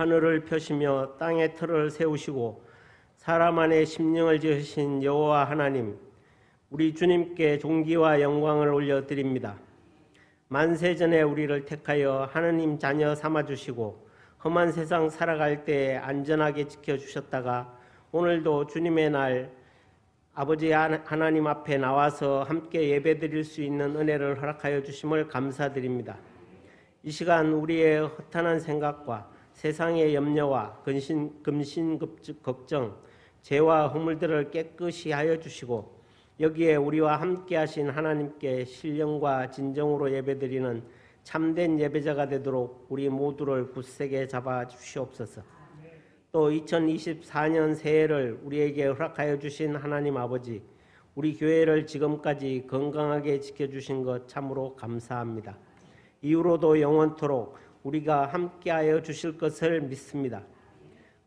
하늘을 펴시며 땅에 틀을 세우시고 사람 안에 심령을 지으신 여호와 하나님, 우리 주님께 존귀와 영광을 올려드립니다. 만세전에 우리를 택하여 하느님 자녀 삼아주시고 험한 세상 살아갈 때에 안전하게 지켜주셨다가 오늘도 주님의 날 아버지 하나님 앞에 나와서 함께 예배드릴 수 있는 은혜를 허락하여 주심을 감사드립니다. 이 시간 우리의 허탄한 생각과 세상의 염려와 근심걱정, 죄와 허물들을 깨끗이 하여 주시고 여기에 우리와 함께 하신 하나님께 신령과 진정으로 예배드리는 참된 예배자가 되도록 우리 모두를 굳세게 잡아 주시옵소서. 또 2024년 새해를 우리에게 허락하여 주신 하나님 아버지, 우리 교회를 지금까지 건강하게 지켜주신 것 참으로 감사합니다. 이후로도 영원토록 우리가 함께하여 주실 것을 믿습니다.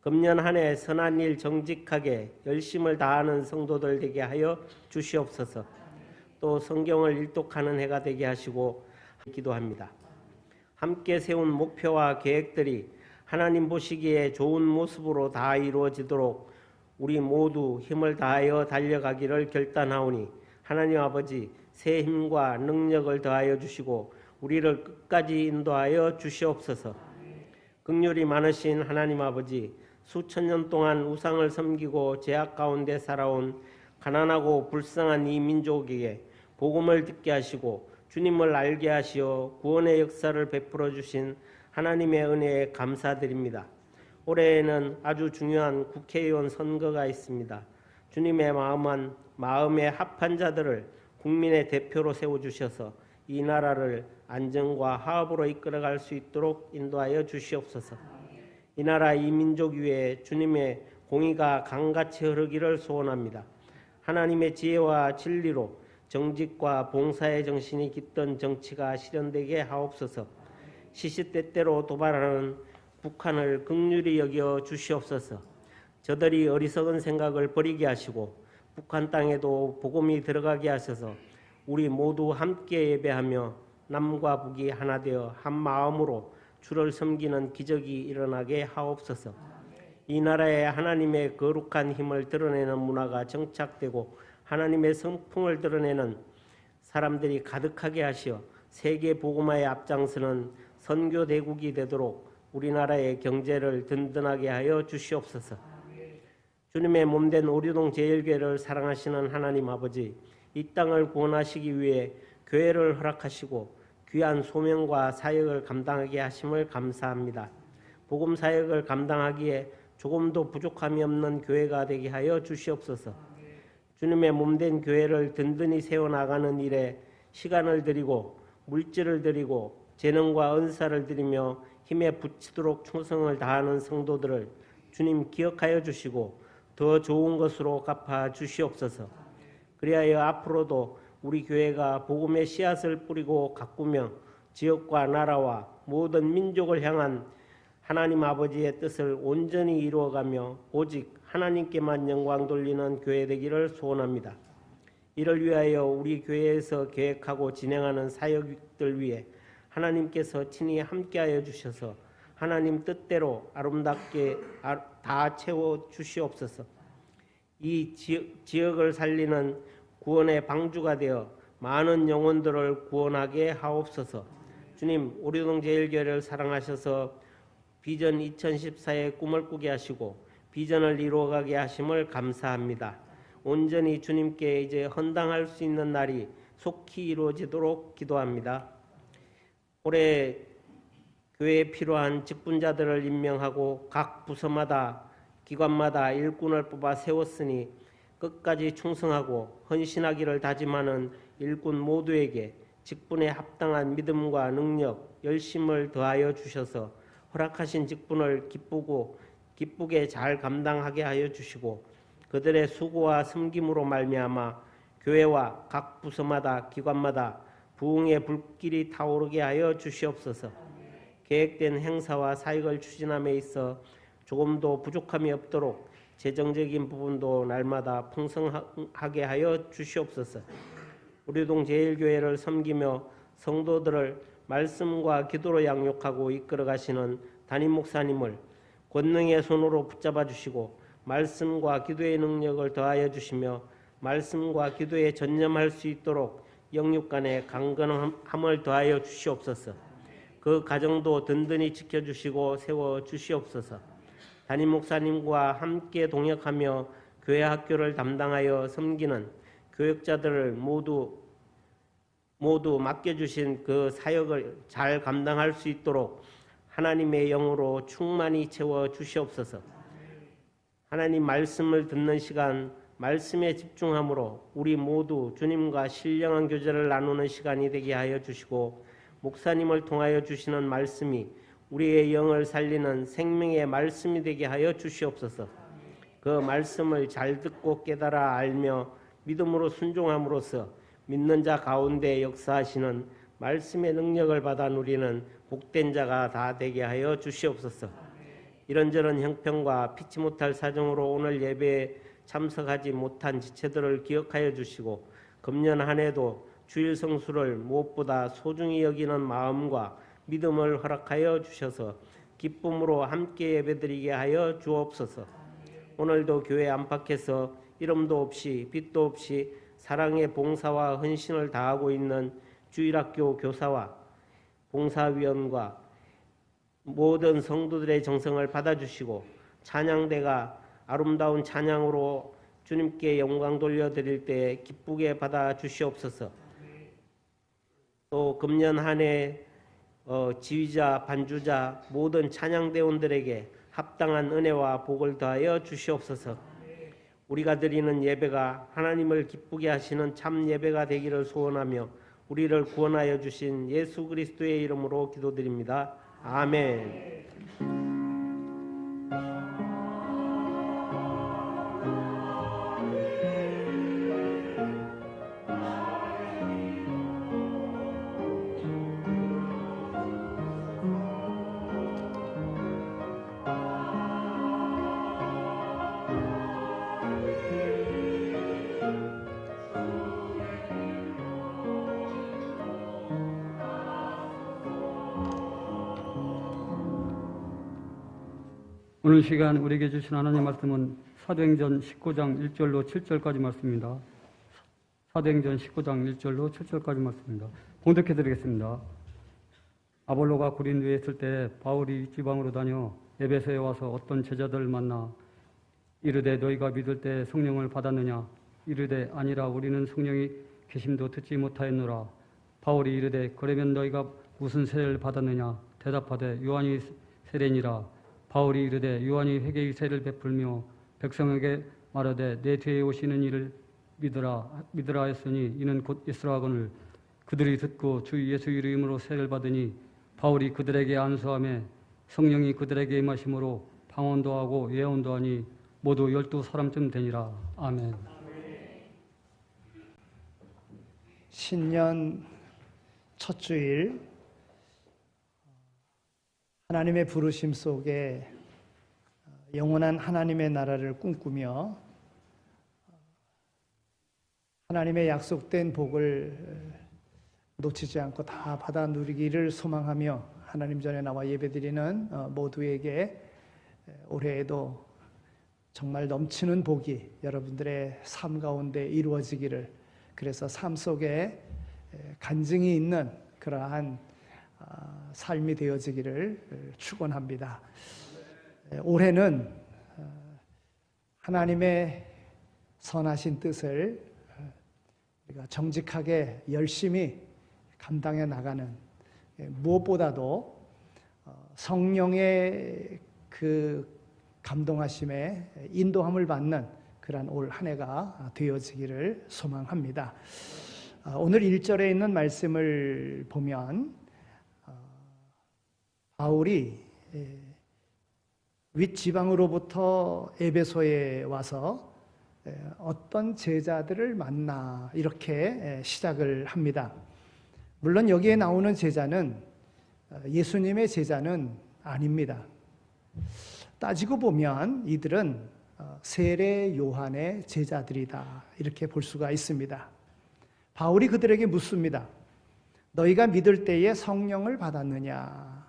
금년 한 해 선한 일 정직하게 열심을 다하는 성도들 되게 하여 주시옵소서. 또 성경을 일독하는 해가 되게 하시고 기도합니다. 함께 세운 목표와 계획들이 하나님 보시기에 좋은 모습으로 다 이루어지도록 우리 모두 힘을 다하여 달려가기를 결단하오니 하나님 아버지 새 힘과 능력을 더하여 주시고 우리를 끝까지 인도하여 주시옵소서. 긍휼이 많으신 하나님 아버지, 수천 년 동안 우상을 섬기고 죄악 가운데 살아온 가난하고 불쌍한 이 민족에게 복음을 듣게 하시고 주님을 알게 하시어 구원의 역사를 베풀어 주신 하나님의 은혜에 감사드립니다. 올해에는 아주 중요한 국회의원 선거가 있습니다. 주님의 마음에 합한 자들을 국민의 대표로 세워주셔서 이 나라를 안정과 화합으로 이끌어갈 수 있도록 인도하여 주시옵소서. 이 나라 이 민족 위에 주님의 공의가 강같이 흐르기를 소원합니다. 하나님의 지혜와 진리로 정직과 봉사의 정신이 깃든 정치가 실현되게 하옵소서. 시시때때로 도발하는 북한을 긍휼히 여겨 주시옵소서. 저들이 어리석은 생각을 버리게 하시고 북한 땅에도 복음이 들어가게 하셔서 우리 모두 함께 예배하며 남과 북이 하나 되어 한 마음으로 주를 섬기는 기적이 일어나게 하옵소서. 이 나라에 하나님의 거룩한 힘을 드러내는 문화가 정착되고 하나님의 성품을 드러내는 사람들이 가득하게 하시어 세계 복음화에 앞장서는 선교 대국이 되도록 우리나라의 경제를 든든하게 하여 주시옵소서. 주님의 몸된 오류동 제일교회를 사랑하시는 하나님 아버지, 이 땅을 구원하시기 위해 교회를 허락하시고 귀한 소명과 사역을 감당하게 하심을 감사합니다. 복음 사역을 감당하기에 조금도 부족함이 없는 교회가 되게 하여 주시옵소서. 주님의 몸된 교회를 든든히 세워나가는 일에 시간을 드리고 물질을 드리고 재능과 은사를 드리며 힘에 부치도록 충성을 다하는 성도들을 주님 기억하여 주시고 더 좋은 것으로 갚아 주시옵소서. 그리하여 앞으로도 우리 교회가 복음의 씨앗을 뿌리고 가꾸며 지역과 나라와 모든 민족을 향한 하나님 아버지의 뜻을 온전히 이루어가며 오직 하나님께만 영광 돌리는 교회 되기를 소원합니다. 이를 위하여 우리 교회에서 계획하고 진행하는 사역들 위해 하나님께서 친히 함께하여 주셔서 하나님 뜻대로 아름답게 다 채워 주시옵소서. 이 지역을 살리는 구원의 방주가 되어 많은 영혼들을 구원하게 하옵소서. 주님, 오류동 제일교회를 사랑하셔서 비전 2014의 꿈을 꾸게 하시고 비전을 이루어가게 하심을 감사합니다. 온전히 주님께 이제 헌당할 수 있는 날이 속히 이루어지도록 기도합니다. 올해 교회에 필요한 직분자들을 임명하고 각 부서마다 기관마다 일꾼을 뽑아 세웠으니 끝까지 충성하고 헌신하기를 다짐하는 일꾼 모두에게 직분에 합당한 믿음과 능력, 열심을 더하여 주셔서 허락하신 직분을 기쁘게 잘 감당하게 하여 주시고 그들의 수고와 섬김으로 말미암아 교회와 각 부서마다 기관마다 부흥의 불길이 타오르게 하여 주시옵소서. 계획된 행사와 사역을 추진함에 있어 조금도 부족함이 없도록 재정적인 부분도 날마다 풍성하게 하여 주시옵소서. 우리동 제일교회를 섬기며 성도들을 말씀과 기도로 양육하고 이끌어 가시는 담임 목사님을 권능의 손으로 붙잡아 주시고 말씀과 기도의 능력을 더하여 주시며 말씀과 기도에 전념할 수 있도록 영육 간의 강건함을 더하여 주시옵소서. 그 가정도 든든히 지켜주시고 세워주시옵소서. 담임 목사님과 함께 동역하며 교회 학교를 담당하여 섬기는 교역자들을 모두 맡겨주신 그 사역을 잘 감당할 수 있도록 하나님의 영으로 충만히 채워주시옵소서. 하나님 말씀을 듣는 시간, 말씀에 집중함으로 우리 모두 주님과 신령한 교제를 나누는 시간이 되게 하여 주시고 목사님을 통하여 주시는 말씀이 우리의 영을 살리는 생명의 말씀이 되게 하여 주시옵소서. 그 말씀을 잘 듣고 깨달아 알며 믿음으로 순종함으로써 믿는 자 가운데 역사하시는 말씀의 능력을 받아 누리는 복된 자가 다 되게 하여 주시옵소서. 이런저런 형편과 피치 못할 사정으로 오늘 예배에 참석하지 못한 지체들을 기억하여 주시고 금년 한 해도 주일 성수를 무엇보다 소중히 여기는 마음과 믿음을 허락하여 주셔서 기쁨으로 함께 예배드리게 하여 주옵소서. 오늘도 교회 안팎에서 이름도 없이 빛도 없이 사랑의 봉사와 헌신을 다하고 있는 주일학교 교사와 봉사위원과 모든 성도들의 정성을 받아주시고 찬양대가 아름다운 찬양으로 주님께 영광 돌려드릴 때 기쁘게 받아주시옵소서. 또 금년 한 해 지휘자, 반주자, 모든 찬양대원들에게 합당한 은혜와 복을 더하여 주시옵소서. 우리가 드리는 예배가 하나님을 기쁘게 하시는 참 예배가 되기를 소원하며 우리를 구원하여 주신 예수 그리스도의 이름으로 기도드립니다. 아멘. 오늘 시간 우리에게 주신 하나님 말씀은 사도행전 19장 1절로 7절까지 말씀입니다. 사도행전 19장 1절로 7절까지 말씀입니다. 봉독해 드리겠습니다. 아볼로가 고린도에 있을 때 바울이 지방으로 다녀 에베소에 와서 어떤 제자들을 만나 이르되 너희가 믿을 때 성령을 받았느냐? 이르되 아니라 우리는 성령이 계심도 듣지 못하였노라. 바울이 이르되 그러면 너희가 무슨 세례를 받았느냐? 대답하되 요한이 세례니라. 바울이 이르되 요한이 회개의 세례를 베풀며 백성에게 말하되 내 뒤에 오시는 이를 믿으라 하였으니 이는 곧 예수라거늘. 그들이 듣고 주 예수 이름으로 세례를 받으니 바울이 그들에게 안수하며 성령이 그들에게 임하심으로 방언도 하고 예언도 하니 모두 12사람쯤 되니라. 아멘. 신년 첫 주일 하나님의 부르심 속에 영원한 하나님의 나라를 꿈꾸며 하나님의 약속된 복을 놓치지 않고 다 받아 누리기를 소망하며 하나님 전에 나와 예배드리는 모두에게 올해에도 정말 넘치는 복이 여러분들의 삶 가운데 이루어지기를, 그래서 삶 속에 간증이 있는 그러한 삶이 되어지기를 축원합니다. 올해는 하나님의 선하신 뜻을 우리가 정직하게 열심히 감당해 나가는, 무엇보다도 성령의 그 감동하심에 인도함을 받는 그러한 올 한 해가 되어지기를 소망합니다. 오늘 1절에 있는 말씀을 보면 바울이 윗지방으로부터 에베소에 와서 어떤 제자들을 만나 이렇게 시작을 합니다. 물론 여기에 나오는 제자는 예수님의 제자는 아닙니다. 따지고 보면 이들은 세례 요한의 제자들이다 이렇게 볼 수가 있습니다. 바울이 그들에게 묻습니다. 너희가 믿을 때에 성령을 받았느냐?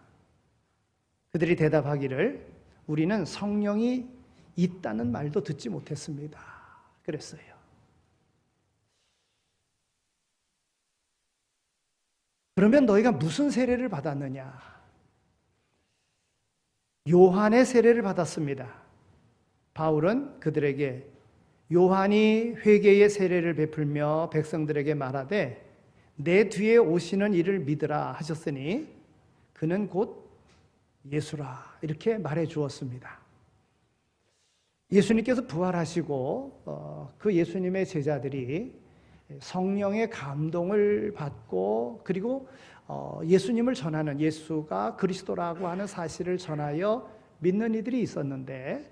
그들이 대답하기를 우리는 성령이 있다는 말도 듣지 못했습니다. 그랬어요. 그러면 너희가 무슨 세례를 받았느냐? 요한의 세례를 받았습니다. 바울은 그들에게 요한이 회개의 세례를 베풀며 백성들에게 말하되 내 뒤에 오시는 이를 믿으라 하셨으니 그는 곧 예수라 이렇게 말해 주었습니다. 예수님께서 부활하시고 그 예수님의 제자들이 성령의 감동을 받고 그리고 예수님을 전하는 예수가 그리스도라고 하는 사실을 전하여 믿는 이들이 있었는데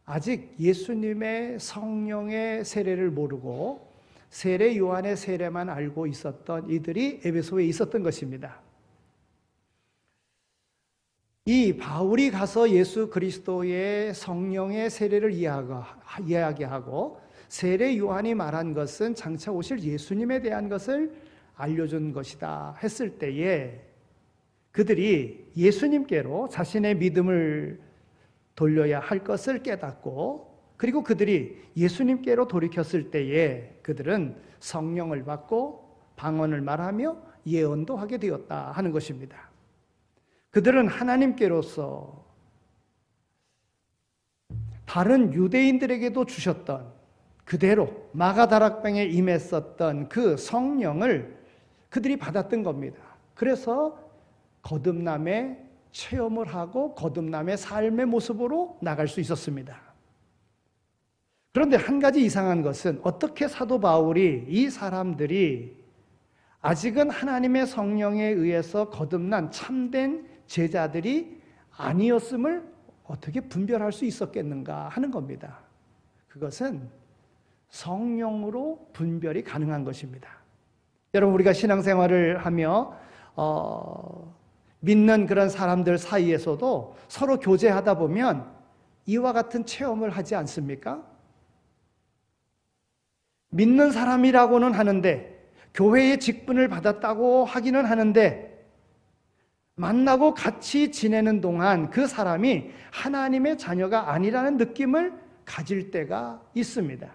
아직 예수님의 성령의 세례를 모르고 세례 요한의 세례만 알고 있었던 이들이 에베소에 있었던 것입니다. 이 바울이 가서 예수 그리스도의 성령의 세례를 이야기하고 세례 요한이 말한 것은 장차 오실 예수님에 대한 것을 알려준 것이다 했을 때에 그들이 예수님께로 자신의 믿음을 돌려야 할 것을 깨닫고 그리고 그들이 예수님께로 돌이켰을 때에 그들은 성령을 받고 방언을 말하며 예언도 하게 되었다 하는 것입니다. 그들은 하나님께로서 다른 유대인들에게도 주셨던 그대로 마가다락방에 임했었던 그 성령을 그들이 받았던 겁니다. 그래서 거듭남의 체험을 하고 거듭남의 삶의 모습으로 나갈 수 있었습니다. 그런데 한 가지 이상한 것은 어떻게 사도 바울이 이 사람들이 아직은 하나님의 성령에 의해서 거듭난 참된 제자들이 아니었음을 어떻게 분별할 수 있었겠는가 하는 겁니다. 그것은 성령으로 분별이 가능한 것입니다. 여러분 우리가 신앙생활을 하며 믿는 그런 사람들 사이에서도 서로 교제하다 보면 이와 같은 체험을 하지 않습니까? 믿는 사람이라고는 하는데 교회의 직분을 받았다고 하기는 하는데 만나고 같이 지내는 동안 그 사람이 하나님의 자녀가 아니라는 느낌을 가질 때가 있습니다.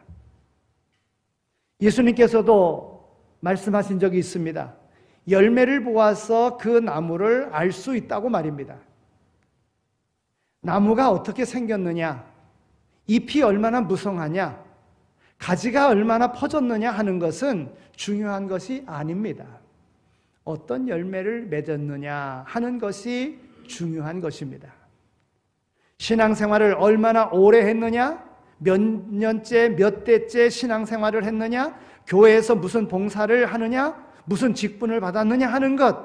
예수님께서도 말씀하신 적이 있습니다. 열매를 보아서 그 나무를 알 수 있다고 말입니다. 나무가 어떻게 생겼느냐, 잎이 얼마나 무성하냐, 가지가 얼마나 퍼졌느냐 하는 것은 중요한 것이 아닙니다. 어떤 열매를 맺었느냐 하는 것이 중요한 것입니다. 신앙생활을 얼마나 오래 했느냐, 몇 년째, 몇 대째 신앙생활을 했느냐, 교회에서 무슨 봉사를 하느냐, 무슨 직분을 받았느냐 하는 것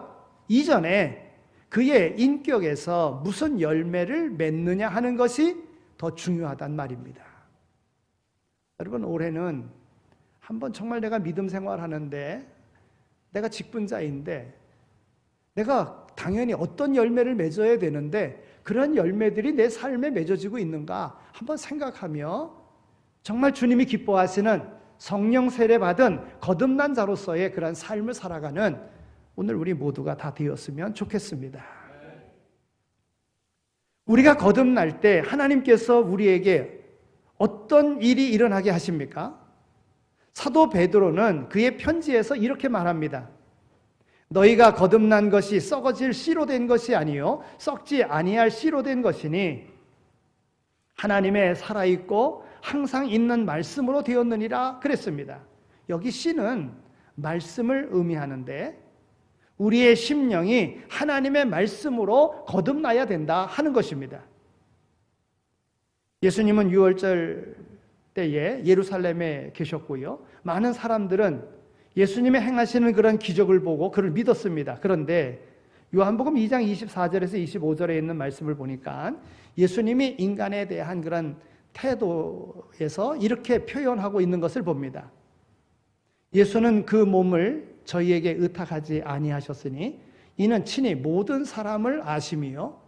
이전에 그의 인격에서 무슨 열매를 맺느냐 하는 것이 더 중요하단 말입니다. 여러분 올해는 한번 정말 내가 믿음 생활하는데 내가 직분자인데 내가 당연히 어떤 열매를 맺어야 되는데 그런 열매들이 내 삶에 맺어지고 있는가 한번 생각하며 정말 주님이 기뻐하시는 성령 세례 받은 거듭난 자로서의 그런 삶을 살아가는 오늘 우리 모두가 다 되었으면 좋겠습니다. 우리가 거듭날 때 하나님께서 우리에게 어떤 일이 일어나게 하십니까? 사도 베드로는 그의 편지에서 이렇게 말합니다. 너희가 거듭난 것이 썩어질 씨로 된 것이 아니요 썩지 아니할 씨로 된 것이니 하나님의 살아있고 항상 있는 말씀으로 되었느니라 그랬습니다. 여기 씨는 말씀을 의미하는데 우리의 심령이 하나님의 말씀으로 거듭나야 된다 하는 것입니다. 예수님은 유월절 때에 예루살렘에 계셨고요. 많은 사람들은 예수님의 행하시는 그런 기적을 보고 그를 믿었습니다. 그런데 요한복음 2장 24절에서 25절에 있는 말씀을 보니까 예수님이 인간에 대한 그런 태도에서 이렇게 표현하고 있는 것을 봅니다. 예수는 그 몸을 저희에게 의탁하지 아니하셨으니 이는 친히 모든 사람을 아심이요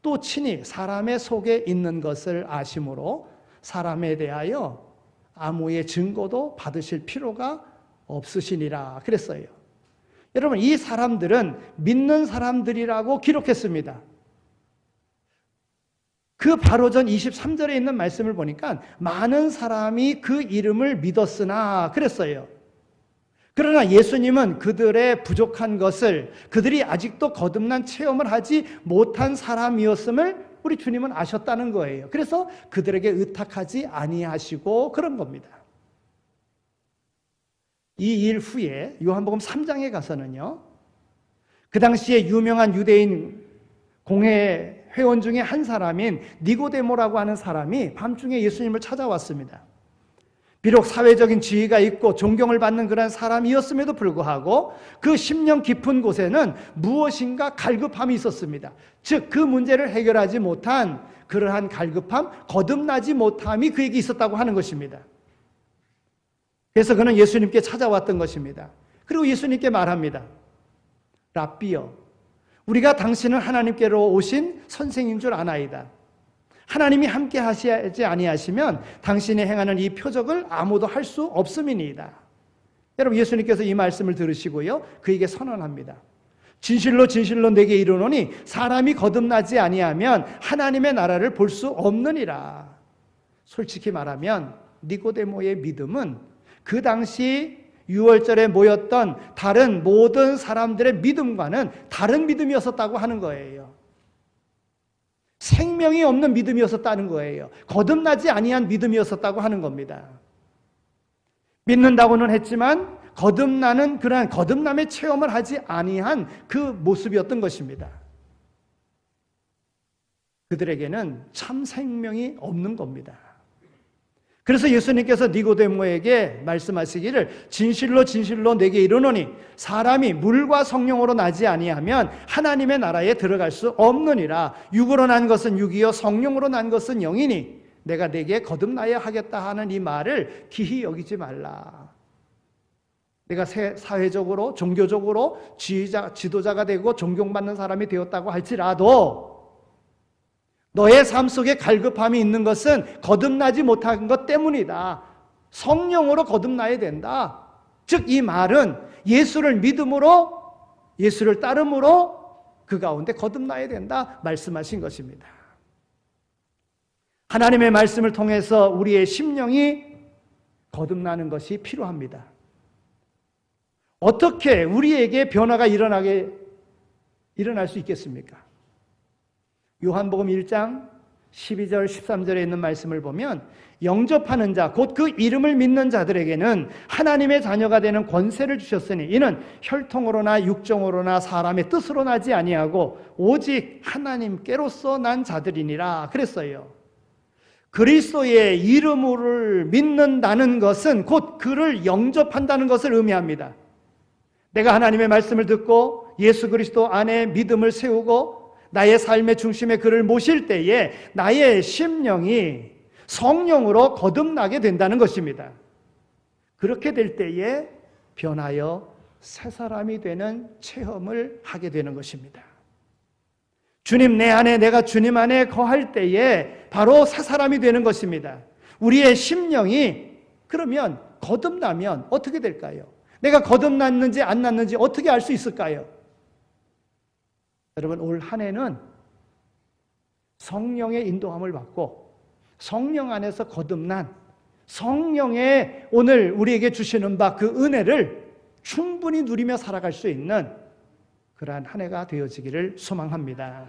또 친히 사람의 속에 있는 것을 아심으로 사람에 대하여 아무의 증거도 받으실 필요가 없으시니라 그랬어요. 여러분 이 사람들은 믿는 사람들이라고 기록했습니다. 그 바로 전 23절에 있는 말씀을 보니까 많은 사람이 그 이름을 믿었으나 그랬어요. 그러나 예수님은 그들의 부족한 것을, 그들이 아직도 거듭난 체험을 하지 못한 사람이었음을 우리 주님은 아셨다는 거예요. 그래서 그들에게 의탁하지 아니하시고 그런 겁니다. 이 일 후에 요한복음 3장에 가서는요, 그 당시에 유명한 유대인 공회 회원 중에 한 사람인 니고데모라고 하는 사람이 밤중에 예수님을 찾아왔습니다. 비록 사회적인 지위가 있고 존경을 받는 그런 사람이었음에도 불구하고 그 심령 깊은 곳에는 무엇인가 갈급함이 있었습니다. 즉 그 문제를 해결하지 못한 그러한 갈급함, 거듭나지 못함이 그에게 있었다고 하는 것입니다. 그래서 그는 예수님께 찾아왔던 것입니다. 그리고 예수님께 말합니다. 랍비여, 우리가 당신은 하나님께로 오신 선생인 줄 아나이다. 하나님이 함께 하시지 아니하시면 당신이 행하는 이 표적을 아무도 할 수 없음이니이다. 여러분, 예수님께서 이 말씀을 들으시고요, 그에게 선언합니다. 진실로 진실로 내게 이르노니 사람이 거듭나지 아니하면 하나님의 나라를 볼 수 없느니라. 솔직히 말하면 니고데모의 믿음은 그 당시 유월절에 모였던 다른 모든 사람들의 믿음과는 다른 믿음이었었다고 하는 거예요. 생명이 없는 믿음이었었다는 거예요. 거듭나지 아니한 믿음이었었다고 하는 겁니다. 믿는다고는 했지만 거듭나는 그러한 거듭남의 체험을 하지 아니한 그 모습이었던 것입니다. 그들에게는 참 생명이 없는 겁니다. 그래서 예수님께서 니고데모에게 말씀하시기를 진실로 진실로 내게 이르노니 사람이 물과 성령으로 나지 아니하면 하나님의 나라에 들어갈 수 없느니라. 육으로 난 것은 육이요 성령으로 난 것은 영이니 내가 내게 거듭나야 하겠다 하는 이 말을 기히 여기지 말라. 내가 사회적으로 종교적으로 지도자가 되고 존경받는 사람이 되었다고 할지라도 너의 삶 속에 갈급함이 있는 것은 거듭나지 못한 것 때문이다. 성령으로 거듭나야 된다. 즉 이 말은 예수를 믿음으로, 예수를 따름으로 그 가운데 거듭나야 된다 말씀하신 것입니다. 하나님의 말씀을 통해서 우리의 심령이 거듭나는 것이 필요합니다. 어떻게 우리에게 변화가 일어날 수 있겠습니까? 요한복음 1장 12절 13절에 있는 말씀을 보면 영접하는 자, 곧 그 이름을 믿는 자들에게는 하나님의 자녀가 되는 권세를 주셨으니 이는 혈통으로나 육정으로나 사람의 뜻으로 나지 아니하고 오직 하나님께로서 난 자들이니라 그랬어요. 그리스도의 이름을 믿는다는 것은 곧 그를 영접한다는 것을 의미합니다. 내가 하나님의 말씀을 듣고 예수 그리스도 안에 믿음을 세우고 나의 삶의 중심에 그를 모실 때에 나의 심령이 성령으로 거듭나게 된다는 것입니다. 그렇게 될 때에 변하여 새 사람이 되는 체험을 하게 되는 것입니다. 주님 내 안에, 내가 주님 안에 거할 때에 바로 새 사람이 되는 것입니다. 우리의 심령이 그러면 거듭나면 어떻게 될까요? 내가 거듭났는지 안 났는지 어떻게 알 수 있을까요? 여러분, 올 한 해는 성령의 인도함을 받고 성령 안에서 거듭난 성령의 오늘 우리에게 주시는 바 그 은혜를 충분히 누리며 살아갈 수 있는 그러한 한 해가 되어지기를 소망합니다.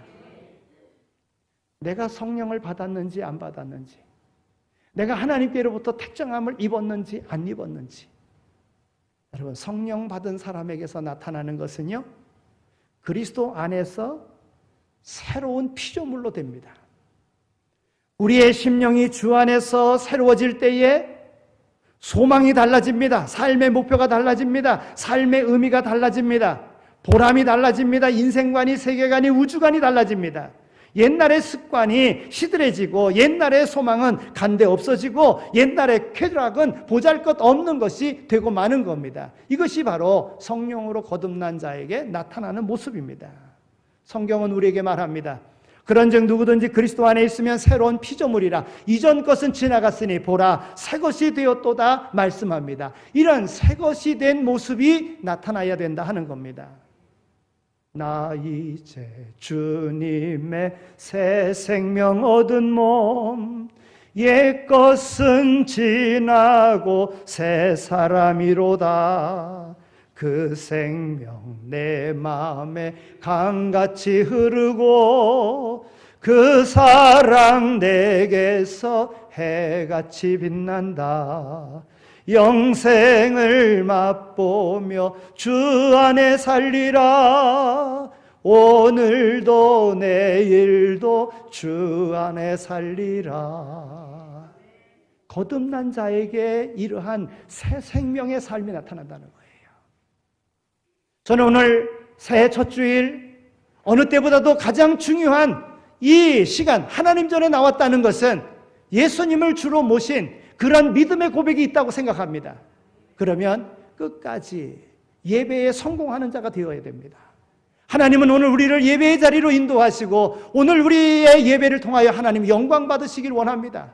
내가 성령을 받았는지 안 받았는지, 내가 하나님께로부터 택정함을 입었는지 안 입었는지, 여러분, 성령 받은 사람에게서 나타나는 것은요, 그리스도 안에서 새로운 피조물로 됩니다. 우리의 심령이 주 안에서 새로워질 때에 소망이 달라집니다. 삶의 목표가 달라집니다. 삶의 의미가 달라집니다. 보람이 달라집니다. 인생관이, 세계관이, 우주관이 달라집니다. 옛날의 습관이 시들해지고 옛날의 소망은 간데 없어지고 옛날의 쾌락은 보잘것없는 것이 되고 마는 겁니다. 이것이 바로 성령으로 거듭난 자에게 나타나는 모습입니다. 성경은 우리에게 말합니다. 그런즉 누구든지 그리스도 안에 있으면 새로운 피조물이라. 이전 것은 지나갔으니 보라 새 것이 되었도다 말씀합니다. 이런 새 것이 된 모습이 나타나야 된다 하는 겁니다. 나 이제 주님의 새 생명 얻은 몸, 옛것은 지나고 새 사람이로다. 그 생명 내 마음에 강같이 흐르고 그 사랑 내게서 해같이 빛난다. 영생을 맛보며 주 안에 살리라. 오늘도 내일도 주 안에 살리라. 거듭난 자에게 이러한 새 생명의 삶이 나타난다는 거예요. 저는 오늘 새해 첫 주일 어느 때보다도 가장 중요한 이 시간 하나님 전에 나왔다는 것은 예수님을 주로 모신 그런 믿음의 고백이 있다고 생각합니다. 그러면 끝까지 예배에 성공하는 자가 되어야 됩니다. 하나님은 오늘 우리를 예배의 자리로 인도하시고 오늘 우리의 예배를 통하여 하나님 영광 받으시길 원합니다.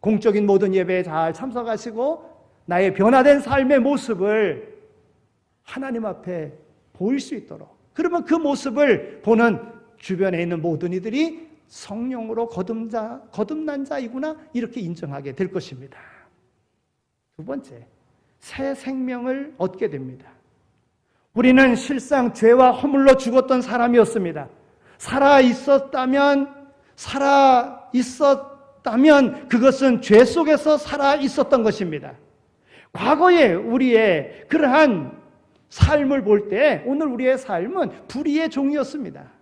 공적인 모든 예배에 잘 참석하시고 나의 변화된 삶의 모습을 하나님 앞에 보일 수 있도록, 그러면 그 모습을 보는 주변에 있는 모든 이들이 성령으로 거듭난 자이구나 이렇게 인정하게 될 것입니다. 두 번째, 새 생명을 얻게 됩니다. 우리는 실상 죄와 허물로 죽었던 사람이었습니다. 살아 있었다면 그것은 죄 속에서 살아 있었던 것입니다. 과거에 우리의 그러한 삶을 볼 때 오늘 우리의 삶은 불의의 종이었습니다.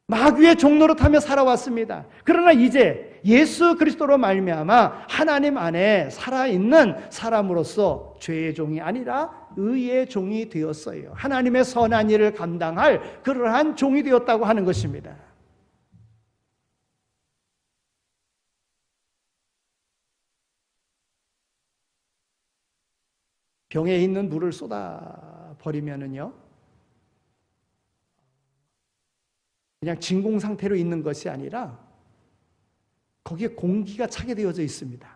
마귀의 종노릇하며 살아왔습니다. 그러나 이제 예수 그리스도로 말미암아 하나님 안에 살아있는 사람으로서 죄의 종이 아니라 의의 종이 되었어요. 하나님의 선한 일을 감당할 그러한 종이 되었다고 하는 것입니다. 병에 있는 물을 쏟아 버리면은요, 그냥 진공 상태로 있는 것이 아니라 거기에 공기가 차게 되어져 있습니다.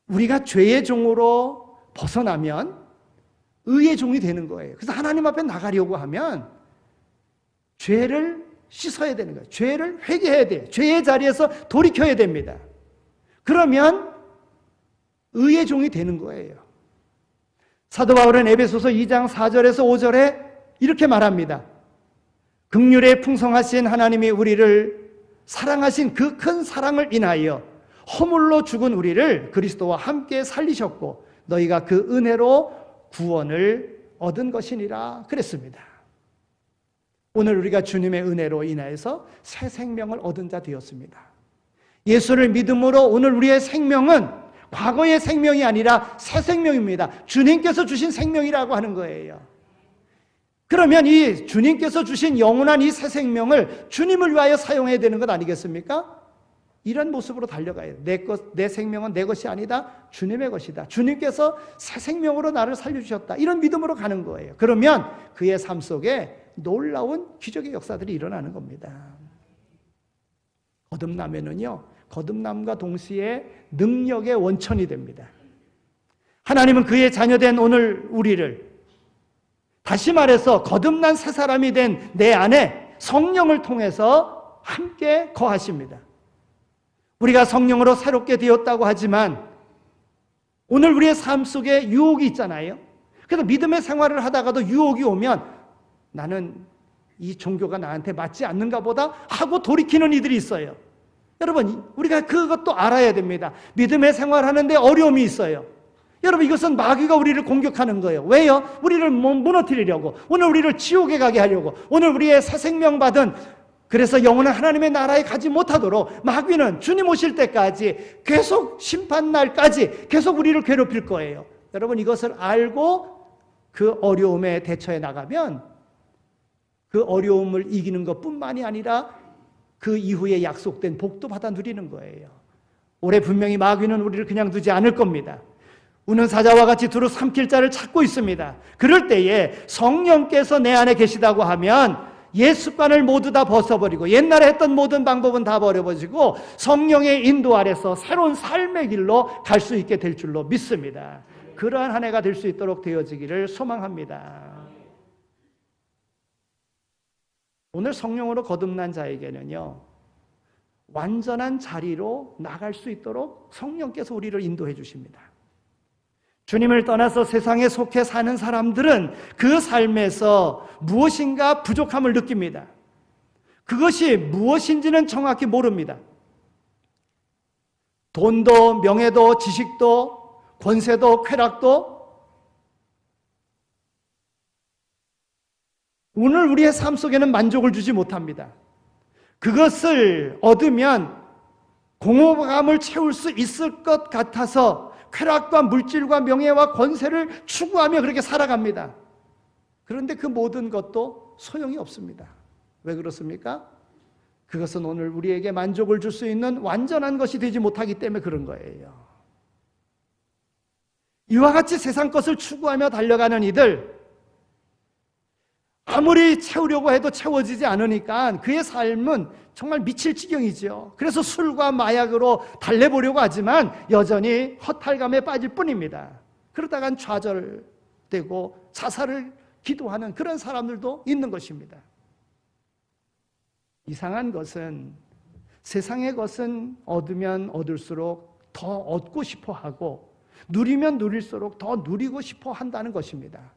우리가 죄의 종으로 벗어나면 의의 종이 되는 거예요. 그래서 하나님 앞에 나가려고 하면 죄를 씻어야 되는 거예요. 죄를 회개해야 돼요. 죄의 자리에서 돌이켜야 됩니다. 그러면 의의 종이 되는 거예요. 사도 바울은 에베소서 2장 4절에서 5절에 이렇게 말합니다. 긍휼에 풍성하신 하나님이 우리를 사랑하신 그 큰 사랑을 인하여 허물로 죽은 우리를 그리스도와 함께 살리셨고 너희가 그 은혜로 구원을 얻은 것이니라 그랬습니다. 오늘 우리가 주님의 은혜로 인하여서 새 생명을 얻은 자 되었습니다. 예수를 믿음으로 오늘 우리의 생명은 과거의 생명이 아니라 새 생명입니다. 주님께서 주신 생명이라고 하는 거예요. 그러면 이 주님께서 주신 영원한 이 새 생명을 주님을 위하여 사용해야 되는 것 아니겠습니까? 이런 모습으로 달려가야 돼요. 내 생명은 내 것이 아니다. 주님의 것이다. 주님께서 새 생명으로 나를 살려주셨다. 이런 믿음으로 가는 거예요. 그러면 그의 삶 속에 놀라운 기적의 역사들이 일어나는 겁니다. 거듭나면은요, 거듭남과 동시에 능력의 원천이 됩니다. 하나님은 그의 자녀된 오늘 우리를, 다시 말해서 거듭난 새 사람이 된 내 안에 성령을 통해서 함께 거하십니다. 우리가 성령으로 새롭게 되었다고 하지만 오늘 우리의 삶 속에 유혹이 있잖아요. 그래서 믿음의 생활을 하다가도 유혹이 오면 나는 이 종교가 나한테 맞지 않는가 보다 하고 돌이키는 이들이 있어요. 여러분, 우리가 그것도 알아야 됩니다. 믿음의 생활하는데 어려움이 있어요. 여러분, 이것은 마귀가 우리를 공격하는 거예요. 왜요? 우리를 무너뜨리려고, 오늘 우리를 지옥에 가게 하려고, 오늘 우리의 새 생명 받은, 그래서 영원한 하나님의 나라에 가지 못하도록 마귀는 주님 오실 때까지 계속 심판날까지 계속 우리를 괴롭힐 거예요. 여러분, 이것을 알고 그 어려움에 대처해 나가면 그 어려움을 이기는 것뿐만이 아니라 그 이후에 약속된 복도 받아 누리는 거예요. 올해 분명히 마귀는 우리를 그냥 두지 않을 겁니다. 우는 사자와 같이 두루 삼킬 자를 찾고 있습니다. 그럴 때에 성령께서 내 안에 계시다고 하면 옛 습관을 모두 다 벗어버리고 옛날에 했던 모든 방법은 다 버려버리고 성령의 인도 아래서 새로운 삶의 길로 갈 수 있게 될 줄로 믿습니다. 그러한 한 해가 될 수 있도록 되어지기를 소망합니다. 오늘 성령으로 거듭난 자에게는요, 완전한 자리로 나갈 수 있도록 성령께서 우리를 인도해 주십니다. 주님을 떠나서 세상에 속해 사는 사람들은 그 삶에서 무엇인가 부족함을 느낍니다. 그것이 무엇인지는 정확히 모릅니다. 돈도, 명예도, 지식도, 권세도, 쾌락도 오늘 우리의 삶 속에는 만족을 주지 못합니다. 그것을 얻으면 공허감을 채울 수 있을 것 같아서 쾌락과 물질과 명예와 권세를 추구하며 그렇게 살아갑니다. 그런데 그 모든 것도 소용이 없습니다. 왜 그렇습니까? 그것은 오늘 우리에게 만족을 줄 수 있는 완전한 것이 되지 못하기 때문에 그런 거예요. 이와 같이 세상 것을 추구하며 달려가는 이들, 아무리 채우려고 해도 채워지지 않으니까 그의 삶은 정말 미칠 지경이죠. 그래서 술과 마약으로 달래보려고 하지만 여전히 허탈감에 빠질 뿐입니다. 그러다간 좌절되고 자살을 기도하는 그런 사람들도 있는 것입니다. 이상한 것은 세상의 것은 얻으면 얻을수록 더 얻고 싶어 하고 누리면 누릴수록 더 누리고 싶어 한다는 것입니다.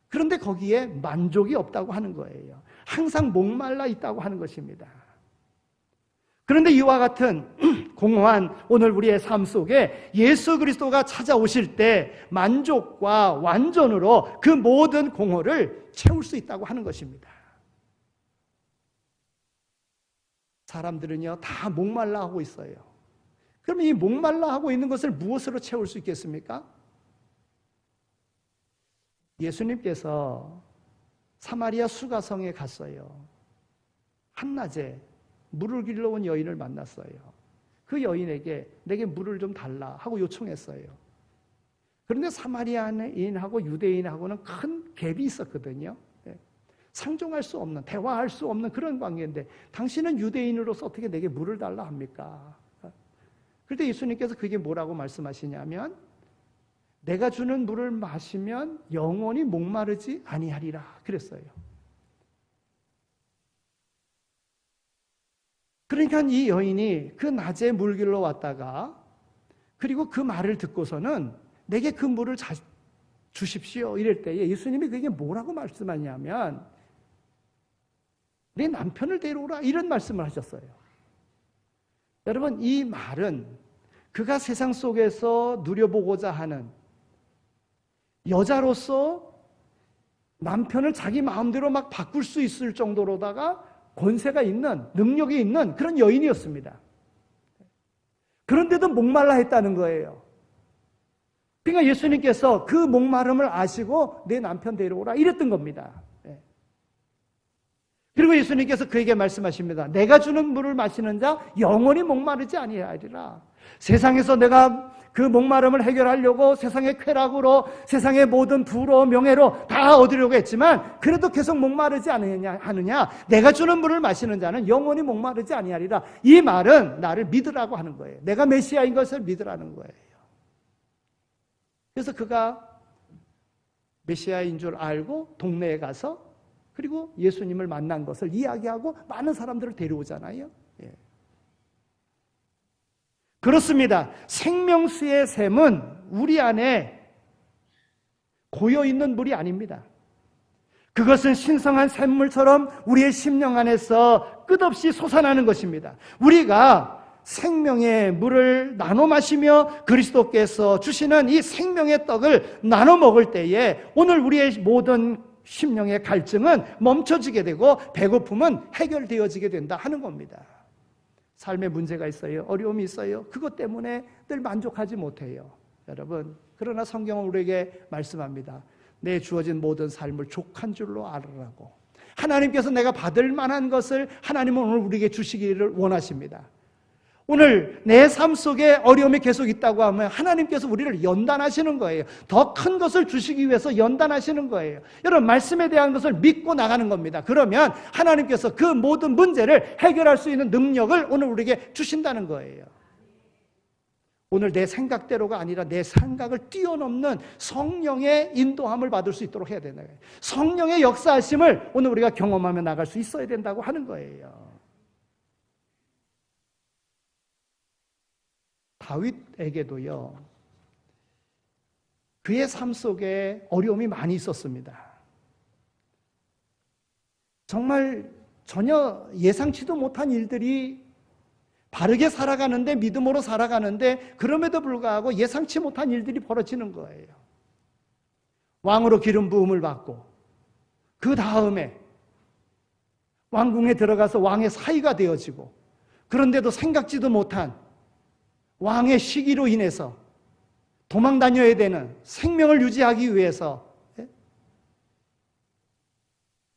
그런데 거기에 만족이 없다고 하는 거예요. 항상 목말라 있다고 하는 것입니다. 그런데 이와 같은 공허한 오늘 우리의 삶 속에 예수 그리스도가 찾아오실 때 만족과 완전으로 그 모든 공허를 채울 수 있다고 하는 것입니다. 사람들은요, 다 목말라 하고 있어요. 그럼 이 목말라 하고 있는 것을 무엇으로 채울 수 있겠습니까? 예수님께서 사마리아 수가성에 갔어요. 한낮에 물을 길러 온 여인을 만났어요. 그 여인에게 내게 물을 좀 달라 하고 요청했어요. 그런데 사마리아인하고 유대인하고는 큰 갭이 있었거든요. 상종할 수 없는, 대화할 수 없는 그런 관계인데 당신은 유대인으로서 어떻게 내게 물을 달라 합니까? 그런데 예수님께서 그게 뭐라고 말씀하시냐면 내가 주는 물을 마시면 영원히 목마르지 아니하리라 그랬어요. 그러니까 이 여인이 그 낮에 물 길러 왔다가 그리고 그 말을 듣고서는 내게 그 물을 주십시오 이럴 때에 예수님이 그게 뭐라고 말씀하냐면 내 남편을 데려오라 이런 말씀을 하셨어요. 여러분, 이 말은 그가 세상 속에서 누려보고자 하는 여자로서 남편을 자기 마음대로 막 바꿀 수 있을 정도로다가 권세가 있는, 능력이 있는 그런 여인이었습니다. 그런데도 목말라 했다는 거예요. 그러니까 예수님께서 그 목마름을 아시고 내 남편 데려오라 이랬던 겁니다. 그리고 예수님께서 그에게 말씀하십니다. 내가 주는 물을 마시는 자 영원히 목마르지 아니하리라. 세상에서 내가 그 목마름을 해결하려고 세상의 쾌락으로 세상의 모든 부로 명예로 다 얻으려고 했지만 그래도 계속 목마르지 않느냐. 내가 주는 물을 마시는 자는 영원히 목마르지 아니하리라. 이 말은 나를 믿으라고 하는 거예요. 내가 메시아인 것을 믿으라는 거예요. 그래서 그가 메시아인 줄 알고 동네에 가서 그리고 예수님을 만난 것을 이야기하고 많은 사람들을 데려오잖아요. 예. 그렇습니다. 생명수의 샘은 우리 안에 고여있는 물이 아닙니다. 그것은 신성한 샘물처럼 우리의 심령 안에서 끝없이 솟아나는 것입니다. 우리가 생명의 물을 나눠 마시며 그리스도께서 주시는 이 생명의 떡을 나눠 먹을 때에 오늘 우리의 모든 심령의 갈증은 멈춰지게 되고 배고픔은 해결되어지게 된다 하는 겁니다. 삶에 문제가 있어요. 어려움이 있어요. 그것 때문에 늘 만족하지 못해요. 여러분, 그러나 성경은 우리에게 말씀합니다. 내 주어진 모든 삶을 족한 줄로 알으라고. 하나님께서 내가 받을 만한 것을 하나님은 오늘 우리에게 주시기를 원하십니다. 오늘 내 삶 속에 어려움이 계속 있다고 하면 하나님께서 우리를 연단하시는 거예요. 더 큰 것을 주시기 위해서 연단하시는 거예요. 여러분, 말씀에 대한 것을 믿고 나가는 겁니다. 그러면 하나님께서 그 모든 문제를 해결할 수 있는 능력을 오늘 우리에게 주신다는 거예요. 오늘 내 생각대로가 아니라 내 생각을 뛰어넘는 성령의 인도함을 받을 수 있도록 해야 된다. 성령의 역사하심을 오늘 우리가 경험하며 나갈 수 있어야 된다고 하는 거예요. 다윗에게도요, 그의 삶 속에 어려움이 많이 있었습니다. 정말 전혀 예상치도 못한 일들이 바르게 살아가는데, 믿음으로 살아가는데, 그럼에도 불구하고 예상치 못한 일들이 벌어지는 거예요. 왕으로 기름 부음을 받고, 그 다음에 왕궁에 들어가서 왕의 사위가 되어지고, 그런데도 생각지도 못한 왕의 시기로 인해서 도망 다녀야 되는, 생명을 유지하기 위해서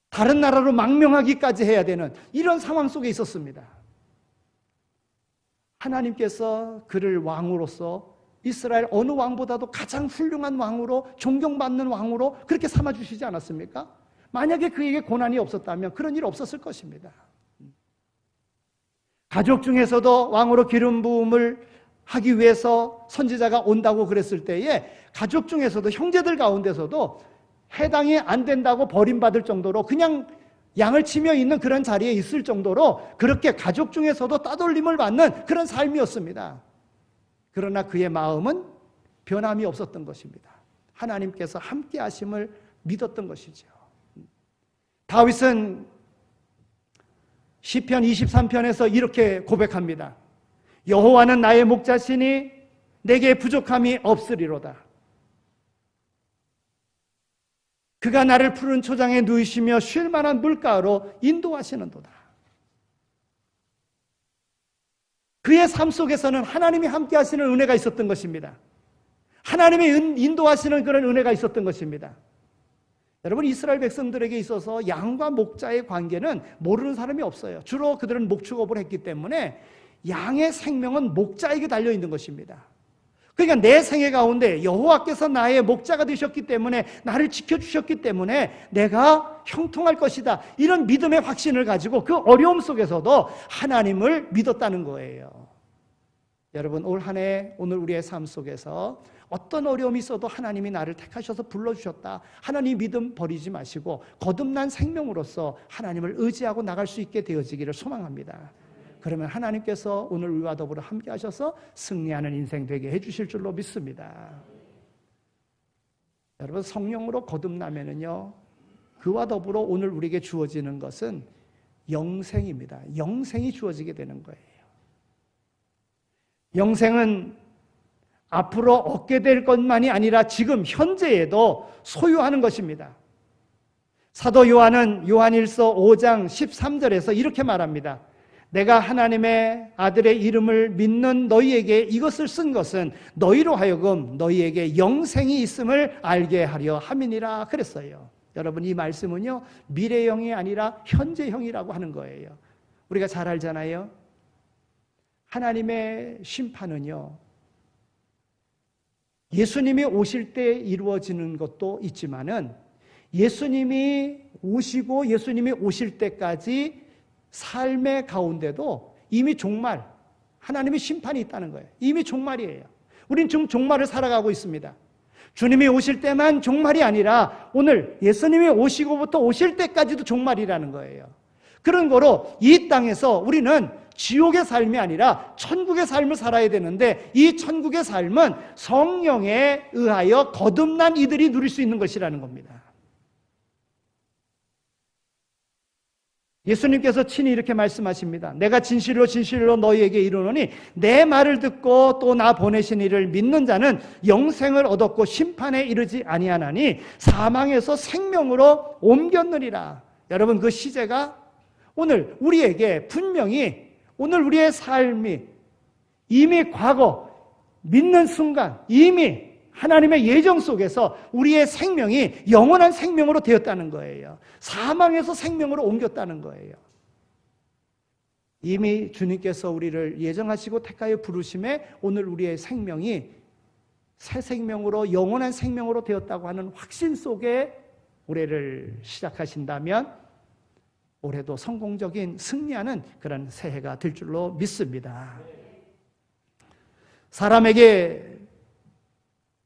다른 나라로 망명하기까지 해야 되는 이런 상황 속에 있었습니다. 하나님께서 그를 왕으로서 이스라엘 어느 왕보다도 가장 훌륭한 왕으로, 존경받는 왕으로 그렇게 삼아주시지 않았습니까? 만약에 그에게 고난이 없었다면 그런 일 없었을 것입니다. 가족 중에서도 왕으로 기름 부음을 하기 위해서 선지자가 온다고 그랬을 때에 가족 중에서도, 형제들 가운데서도 해당이 안 된다고 버림받을 정도로 그냥 양을 치며 있는 그런 자리에 있을 정도로 그렇게 가족 중에서도 따돌림을 받는 그런 삶이었습니다. 그러나 그의 마음은 변함이 없었던 것입니다. 하나님께서 함께 하심을 믿었던 것이죠. 다윗은 시편 23편에서 이렇게 고백합니다. 여호와는 나의 목자시니 내게 부족함이 없으리로다. 그가 나를 푸른 초장에 누이시며 쉴 만한 물가로 인도하시는도다. 그의 삶 속에서는 하나님이 함께 하시는 은혜가 있었던 것입니다. 하나님이 인도하시는 그런 은혜가 있었던 것입니다. 여러분, 이스라엘 백성들에게 있어서 양과 목자의 관계는 모르는 사람이 없어요. 주로 그들은 목축업을 했기 때문에 양의 생명은 목자에게 달려있는 것입니다. 그러니까 내 생애 가운데 여호와께서 나의 목자가 되셨기 때문에, 나를 지켜주셨기 때문에 내가 형통할 것이다, 이런 믿음의 확신을 가지고 그 어려움 속에서도 하나님을 믿었다는 거예요. 여러분, 올 한 해 오늘 우리의 삶 속에서 어떤 어려움이 있어도 하나님이 나를 택하셔서 불러주셨다, 하나님 믿음 버리지 마시고 거듭난 생명으로서 하나님을 의지하고 나갈 수 있게 되어지기를 소망합니다. 그러면 하나님께서 오늘 우리와 더불어 함께 하셔서 승리하는 인생 되게 해주실 줄로 믿습니다. 여러분, 성령으로 거듭나면은요, 그와 더불어 오늘 우리에게 주어지는 것은 영생입니다. 영생이 주어지게 되는 거예요. 영생은 앞으로 얻게 될 것만이 아니라 지금 현재에도 소유하는 것입니다. 사도 요한은 요한일서 5장 13절에서 이렇게 말합니다. 내가 하나님의 아들의 이름을 믿는 너희에게 이것을 쓴 것은 너희로 하여금 너희에게 영생이 있음을 알게 하려 함이니라 그랬어요. 여러분, 이 말씀은요, 미래형이 아니라 현재형이라고 하는 거예요. 우리가 잘 알잖아요. 하나님의 심판은요, 예수님이 오실 때 이루어지는 것도 있지만은 예수님이 오시고 예수님이 오실 때까지 삶의 가운데도 이미 종말, 하나님의 심판이 있다는 거예요. 이미 종말이에요. 우린 지금 종말을 살아가고 있습니다. 주님이 오실 때만 종말이 아니라 오늘 예수님이 오시고부터 오실 때까지도 종말이라는 거예요. 그런 거로 이 땅에서 우리는 지옥의 삶이 아니라 천국의 삶을 살아야 되는데, 이 천국의 삶은 성령에 의하여 거듭난 이들이 누릴 수 있는 것이라는 겁니다. 예수님께서 친히 이렇게 말씀하십니다. 내가 진실로 진실로 너희에게 이르노니 내 말을 듣고 또 나 보내신 이를 믿는 자는 영생을 얻었고 심판에 이르지 아니하나니 사망에서 생명으로 옮겼느니라. 여러분, 그 시제가 오늘 우리에게 분명히, 오늘 우리의 삶이 이미 과거 믿는 순간 이미 하나님의 예정 속에서 우리의 생명이 영원한 생명으로 되었다는 거예요. 사망에서 생명으로 옮겼다는 거예요. 이미 주님께서 우리를 예정하시고 택하여 부르심에 오늘 우리의 생명이 새 생명으로, 영원한 생명으로 되었다고 하는 확신 속에 올해를 시작하신다면 올해도 성공적인 승리하는 그런 새해가 될 줄로 믿습니다. 사람에게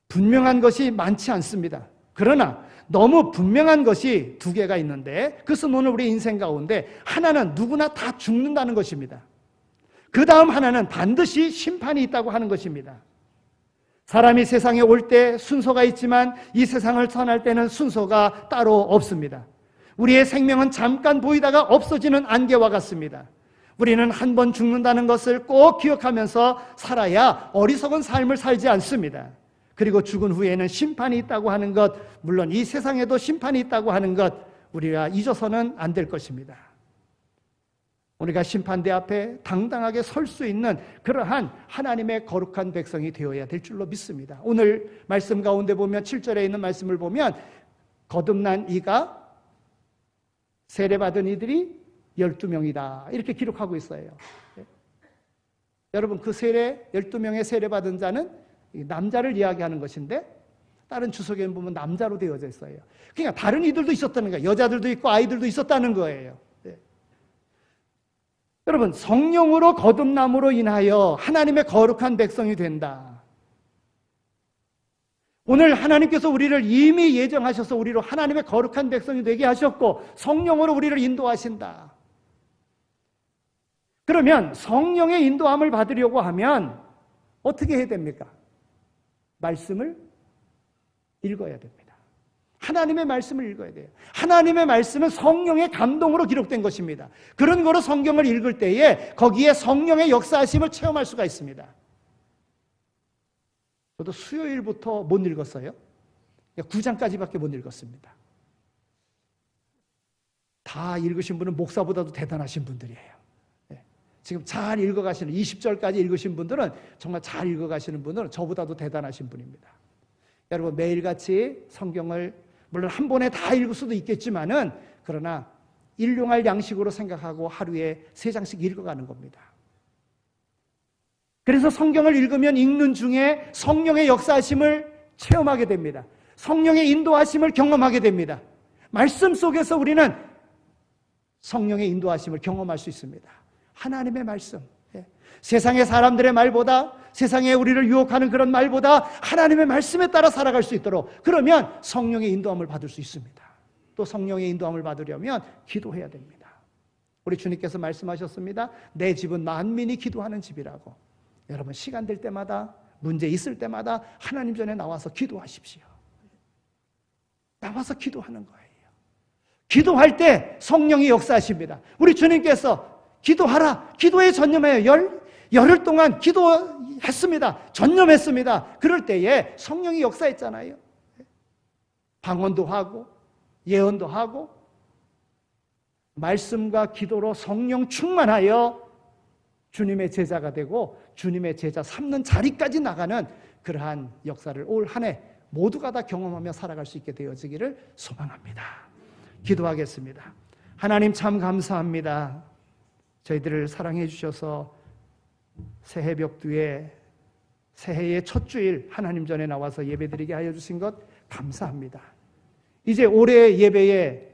분명한 것이 많지 않습니다. 그러나 너무 분명한 것이 두 개가 있는데, 그것은 오늘 우리 인생 가운데 하나는 누구나 다 죽는다는 것입니다. 그 다음 하나는 반드시 심판이 있다고 하는 것입니다. 사람이 세상에 올 때 순서가 있지만 이 세상을 떠날 때는 순서가 따로 없습니다. 우리의 생명은 잠깐 보이다가 없어지는 안개와 같습니다. 우리는 한 번 죽는다는 것을 꼭 기억하면서 살아야 어리석은 삶을 살지 않습니다. 그리고 죽은 후에는 심판이 있다고 하는 것, 물론 이 세상에도 심판이 있다고 하는 것, 우리가 잊어서는 안 될 것입니다. 우리가 심판대 앞에 당당하게 설 수 있는 그러한 하나님의 거룩한 백성이 되어야 될 줄로 믿습니다. 오늘 말씀 가운데 보면 7절에 있는 말씀을 보면 거듭난 이가 세례받은 이들이 12명이다 이렇게 기록하고 있어요. 여러분, 그 12명의 세례받은 자는 남자를 이야기하는 것인데 다른 주석에는 보면 남자로 되어져 있어요. 그러니까 다른 이들도 있었다는 거예요. 여자들도 있고 아이들도 있었다는 거예요. 여러분, 성령으로 거듭남으로 인하여 하나님의 거룩한 백성이 된다. 오늘 하나님께서 우리를 이미 예정하셔서 우리로 하나님의 거룩한 백성이 되게 하셨고 성령으로 우리를 인도하신다. 그러면 성령의 인도함을 받으려고 하면 어떻게 해야 됩니까? 말씀을 읽어야 됩니다. 하나님의 말씀을 읽어야 돼요. 하나님의 말씀은 성령의 감동으로 기록된 것입니다. 그런 거로 성경을 읽을 때에 거기에 성령의 역사하심을 체험할 수가 있습니다. 저도 수요일부터 못 읽었어요. 9장까지밖에 못 읽었습니다. 다 읽으신 분은 목사보다도 대단하신 분들이에요. 지금 잘 읽어가시는 20절까지 읽으신 분들은 정말 잘 읽어가시는 분들은 저보다도 대단하신 분입니다. 여러분, 매일같이 성경을 물론 한 번에 다 읽을 수도 있겠지만은 그러나 일용할 양식으로 생각하고 하루에 3장씩 읽어가는 겁니다. 그래서 성경을 읽으면 읽는 중에 성령의 역사하심을 체험하게 됩니다. 성령의 인도하심을 경험하게 됩니다. 말씀 속에서 우리는 성령의 인도하심을 경험할 수 있습니다. 하나님의 말씀, 세상의 사람들의 말보다, 세상에 우리를 유혹하는 그런 말보다 하나님의 말씀에 따라 살아갈 수 있도록, 그러면 성령의 인도함을 받을 수 있습니다. 또 성령의 인도함을 받으려면 기도해야 됩니다. 우리 주님께서 말씀하셨습니다. 내 집은 만민이 기도하는 집이라고. 여러분, 시간 될 때마다, 문제 있을 때마다 하나님 전에 나와서 기도하십시오. 나와서 기도하는 거예요. 기도할 때 성령이 역사하십니다. 우리 주님께서 기도하라, 기도에 전념해요. 열흘 동안 기도했습니다. 전념했습니다. 그럴 때에 성령이 역사했잖아요. 방언도 하고 예언도 하고 말씀과 기도로 성령 충만하여 주님의 제자가 되고 주님의 제자 삼는 자리까지 나가는 그러한 역사를 올 한 해 모두가 다 경험하며 살아갈 수 있게 되어지기를 소망합니다. 기도하겠습니다. 하나님, 참 감사합니다. 저희들을 사랑해 주셔서 새해 벽두에 새해의 첫 주일 하나님 전에 나와서 예배드리게 하여 주신 것 감사합니다. 이제 올해 예배의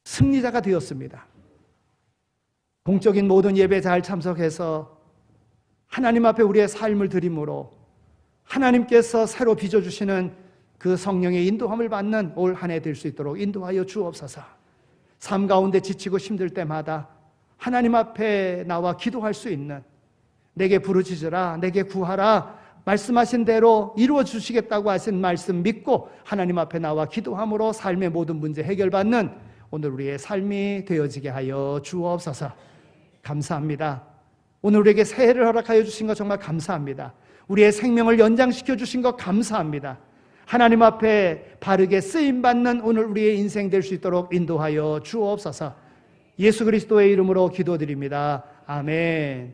승리자가 되었습니다. 공적인 모든 예배 잘 참석해서 하나님 앞에 우리의 삶을 드림으로 하나님께서 새로 빚어주시는 그 성령의 인도함을 받는 올 한 해 될 수 있도록 인도하여 주옵소서. 삶 가운데 지치고 힘들 때마다 하나님 앞에 나와 기도할 수 있는, 내게 부르짖으라, 내게 구하라, 말씀하신 대로 이루어 주시겠다고 하신 말씀 믿고 하나님 앞에 나와 기도함으로 삶의 모든 문제 해결받는 오늘 우리의 삶이 되어지게 하여 주옵소서. 감사합니다. 오늘 우리에게 새해를 허락하여 주신 것 정말 감사합니다. 우리의 생명을 연장시켜 주신 것 감사합니다. 하나님 앞에 바르게 쓰임받는 오늘 우리의 인생 될 수 있도록 인도하여 주옵소서. 예수 그리스도의 이름으로 기도드립니다. 아멘.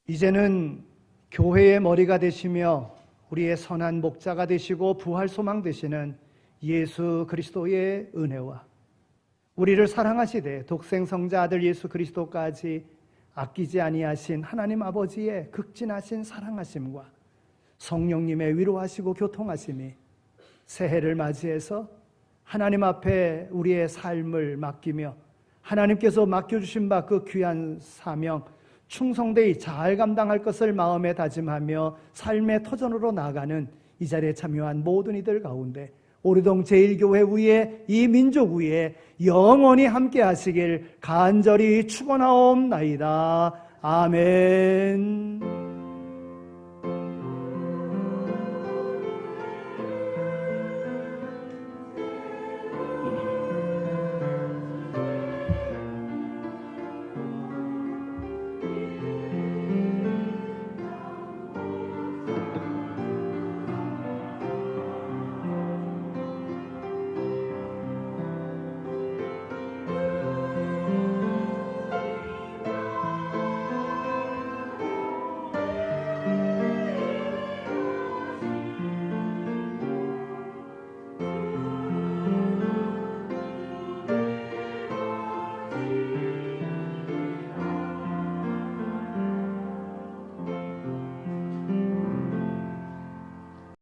이제는 교회의 머리가 되시며 우리의 선한 목자가 되시고 부활 소망 되시는 예수 그리스도의 은혜와 우리를 사랑하시되 독생성자 아들 예수 그리스도까지 아끼지 아니하신 하나님 아버지의 극진하신 사랑하심과 성령님의 위로하시고 교통하심이 새해를 맞이해서 하나님 앞에 우리의 삶을 맡기며 하나님께서 맡겨주신 바 그 귀한 사명 충성되이 잘 감당할 것을 마음에 다짐하며 삶의 터전으로 나아가는 이 자리에 참여한 모든 이들 가운데 오르동 제1교회 위에 이 민족 위에 영원히 함께 하시길 간절히 축원하옵나이다. 아멘.